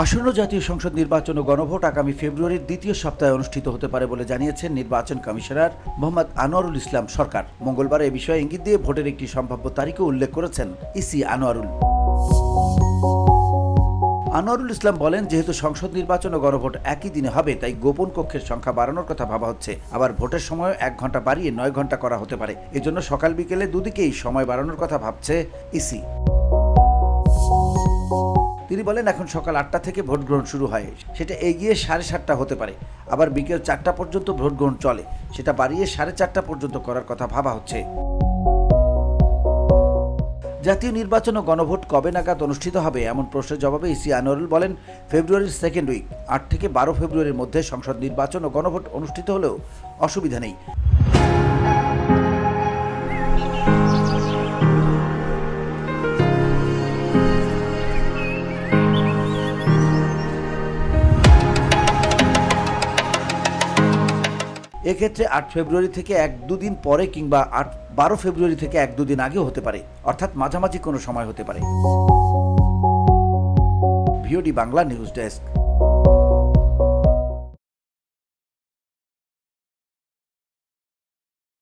আসন্ন জাতীয় সংসদ নির্বাচন ও গণভোট আগামী ফেব্রুয়ারির দ্বিতীয় সপ্তাহে অনুষ্ঠিত হতে পারে বলে জানিয়েছেন নির্বাচন কমিশনার মোহাম্মদ আনোয়ারুল ইসলাম সরকার। মঙ্গলবার এ বিষয়ে ইঙ্গিত দিয়ে ভোটের একটি সম্ভাব্য তারিখও উল্লেখ করেছেন ইসি আনোয়ারুল ইসলাম বলেন, যেহেতু সংসদ নির্বাচন ও গণভোট একই দিনে হবে, তাই গোপন কক্ষের সংখ্যা বাড়ানোর কথা ভাবা হচ্ছে। আবার ভোটের সময় 1 ঘন্টা বাড়িয়ে 9 ঘন্টা করা হতে পারে। এজন্য সকাল বিকেলে দুদিকেই সময় বাড়ানোর কথা ভাবছে ইসি। তিনি বলেন, এখন সকাল 8টা থেকে ভোট গ্রহণ শুরু হয়, সেটা এগিয়ে 7:30টা হতে পারে। আবার বিকেল 4টা পর্যন্ত ভোট গ্রহণ চলে, সেটা বাড়িয়ে 4:30টা পর্যন্ত করার কথা ভাবা হচ্ছে। জাতীয় নির্বাচন ও গণভোট কবে নাগাদ অনুষ্ঠিত হবে এমন প্রশ্নের জবাবে ইসি আনোয়ারুল বলেন, ফেব্রুয়ারির সেকেন্ড উইক 8 থেকে 12 ফেব্রুয়ারির মধ্যে সংসদ নির্বাচন ও গণভোট অনুষ্ঠিত হলেও অসুবিধা নেই। এক্ষেত্রে 8 ফেব্রুয়ারি থেকে 1-2 দিন পরে কিংবা 12 ফেব্রুয়ারি থেকে 1-2 দিন আগেও হতে পারে, অর্থাৎ মাঝামাঝি কোনো সময় হতে পারে। VOD Bangla news desk.